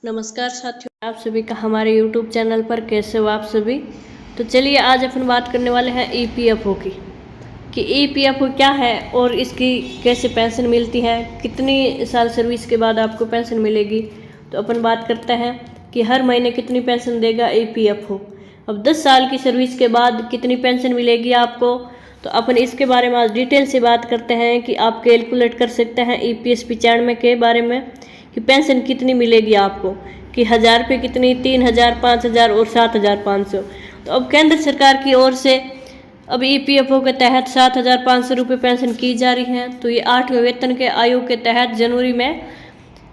नमस्कार साथियों, आप सभी का हमारे YouTube चैनल पर कैसे हो आप सभी। तो चलिए आज अपन बात करने वाले हैं EPFO की कि EPFO क्या है और इसकी कैसे पेंशन मिलती है, कितनी साल सर्विस के बाद आपको पेंशन मिलेगी। तो अपन बात करते हैं कि हर महीने कितनी पेंशन देगा EPFO। अब 10 साल की सर्विस के बाद कितनी पेंशन मिलेगी आपको, तो अपन इसके बारे में आज डिटेल से बात करते हैं कि आप कैलकुलेट कर सकते हैं EPS 95 के बारे में कि पेंशन कितनी मिलेगी आपको, कि 1000 रुपये कितनी, 3000, 5000 और 7500। तो अब केंद्र सरकार की ओर से अब EPFO के तहत 7500 रुपये पेंशन की जा रही है। तो ये 8वें वेतन के आयोग के तहत जनवरी में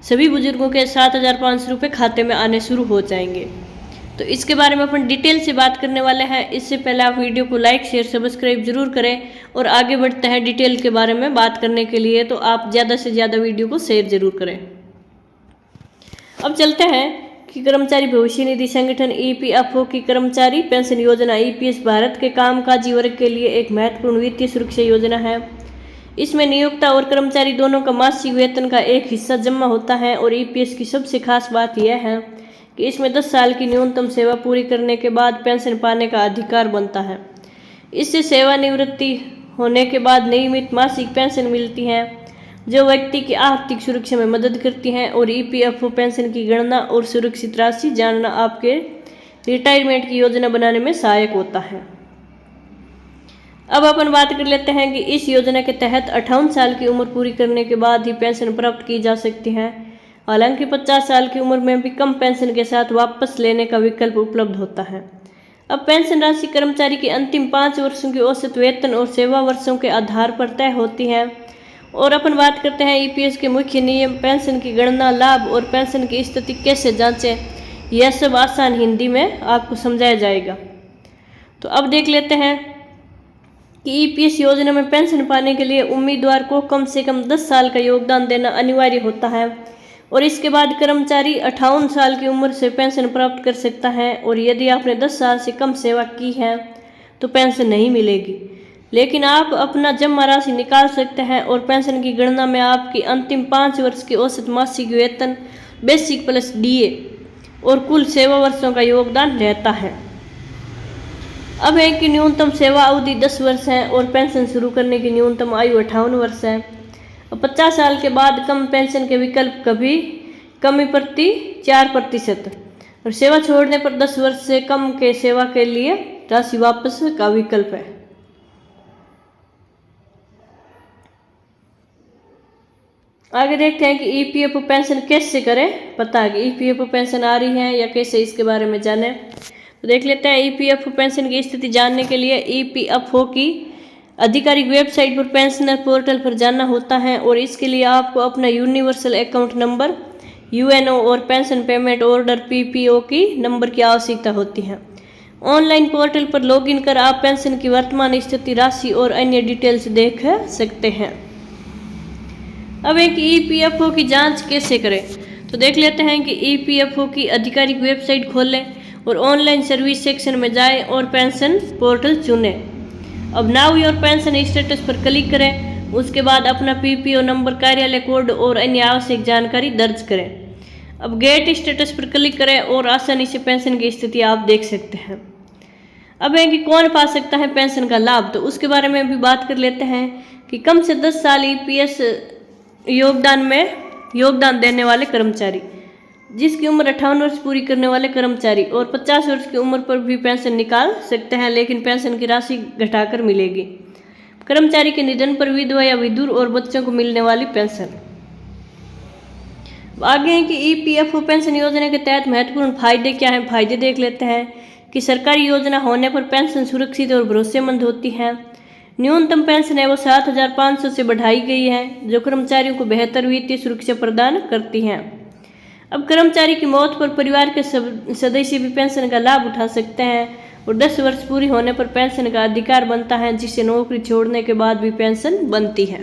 सभी बुजुर्गों के 7500 रुपये खाते में आने शुरू हो जाएंगे। तो इसके बारे में अपन डिटेल से बात करने वाले हैं। इससे पहले आप वीडियो को लाइक शेयर सब्सक्राइब जरूर करें और आगे बढ़ते हैं डिटेल के बारे में बात करने के लिए। तो आप ज़्यादा से ज़्यादा वीडियो को शेयर जरूर करें। अब चलते हैं कि कर्मचारी भविष्य निधि संगठन EPFO की कर्मचारी पेंशन योजना EPS भारत के कामकाजी वर्ग के लिए एक महत्वपूर्ण वित्तीय सुरक्षा योजना है। इसमें नियोक्ता और कर्मचारी दोनों का मासिक वेतन का एक हिस्सा जमा होता है और EPS की सबसे खास बात यह है कि इसमें 10 साल की न्यूनतम सेवा पूरी करने के बाद पेंशन पाने का अधिकार बनता है। इससे सेवानिवृत्ति होने के बाद नियमित मासिक पेंशन मिलती है जो व्यक्ति की आर्थिक सुरक्षा में मदद करती हैं और EPFO पेंशन की गणना और सुरक्षित राशि जानना आपके रिटायरमेंट की योजना बनाने में सहायक होता है। अब अपन बात कर लेते हैं कि इस योजना के तहत 58 साल की उम्र पूरी करने के बाद ही पेंशन प्राप्त की जा सकती है। हालांकि 50 साल की उम्र में भी कम पेंशन के साथ वापस लेने का विकल्प उपलब्ध होता है। अब पेंशन राशि कर्मचारी के अंतिम 5 वर्षों की औसत वेतन और सेवा वर्षों के आधार पर तय होती है। और अपन बात करते हैं EPS के मुख्य नियम, पेंशन की गणना, लाभ और पेंशन की स्थिति कैसे जांचें, यह सब आसान हिंदी में आपको समझाया जाएगा। तो अब देख लेते हैं कि EPS योजना में पेंशन पाने के लिए उम्मीदवार को कम से कम 10 साल का योगदान देना अनिवार्य होता है और इसके बाद कर्मचारी 58 साल की उम्र से पेंशन प्राप्त कर सकता है। और यदि आपने 10 साल से कम सेवा की है तो पेंशन नहीं मिलेगी, लेकिन आप अपना जमा राशि निकाल सकते हैं और पेंशन की गणना में आपकी अंतिम 5 वर्ष की औसत मासिक वेतन, बेसिक प्लस DA और कुल सेवा वर्षों का योगदान रहता है। अब है कि न्यूनतम सेवा अवधि 10 वर्ष है और पेंशन शुरू करने की न्यूनतम आयु 58 वर्ष है। 50 साल के बाद कम पेंशन के विकल्प कभी कमी प्रति 4% और सेवा छोड़ने पर 10 वर्ष से कम के सेवा के लिए राशि वापस का विकल्प है। आगे देखते हैं कि EPFO पेंशन कैसे करें, पता है कि EPFO पेंशन आ रही है या कैसे, इसके बारे में जाने। तो देख लेते हैं EPFO पेंशन की स्थिति जानने के लिए EPFO की आधिकारिक वेबसाइट पर पेंशनर पोर्टल पर जाना होता है और इसके लिए आपको अपना यूनिवर्सल अकाउंट नंबर UNO और पेंशन पेमेंट ऑर्डर PPO की नंबर की आवश्यकता होती है। ऑनलाइन पोर्टल पर लॉगिन कर आप पेंशन की वर्तमान स्थिति, राशि और अन्य डिटेल्स देख सकते हैं। अब एक EPFO की जांच कैसे करें, तो देख लेते हैं कि EPFO की आधिकारिक वेबसाइट खोलें और ऑनलाइन सर्विस सेक्शन में जाएं और पेंशन पोर्टल चुनें। अब नाउ योर पेंशन स्टेटस पर क्लिक करें। उसके बाद अपना PPO नंबर, कार्यालय कोड और अन्य आवश्यक जानकारी दर्ज करें। अब गेट स्टेटस पर क्लिक करें और आसानी से पेंशन की स्थिति आप देख सकते हैं। अब है कि कौन पा सकता है पेंशन का लाभ, तो उसके बारे में भी बात कर लेते हैं कि कम से 10 साल EPS योगदान देने वाले कर्मचारी, जिसकी उम्र 58 वर्ष पूरी करने वाले कर्मचारी और 50 वर्ष की उम्र पर भी पेंशन निकाल सकते हैं, लेकिन पेंशन की राशि घटाकर मिलेगी। कर्मचारी के निधन पर विधवा या विधुर और बच्चों को मिलने वाली पेंशन। आगे है कि EPFO पेंशन योजना के तहत महत्वपूर्ण फायदे क्या हैं, फायदे देख लेते हैं कि सरकारी योजना होने पर पेंशन सुरक्षित और भरोसेमंद होती है। न्यूनतम पेंशन है वो 7500 से बढ़ाई गई है जो कर्मचारियों को बेहतर वित्तीय सुरक्षा प्रदान करती है। अब कर्मचारी की मौत पर परिवार के सदस्य भी पेंशन का लाभ उठा सकते हैं और 10 वर्ष पूरी होने पर पेंशन का अधिकार बनता है, जिससे नौकरी छोड़ने के बाद भी पेंशन बनती है।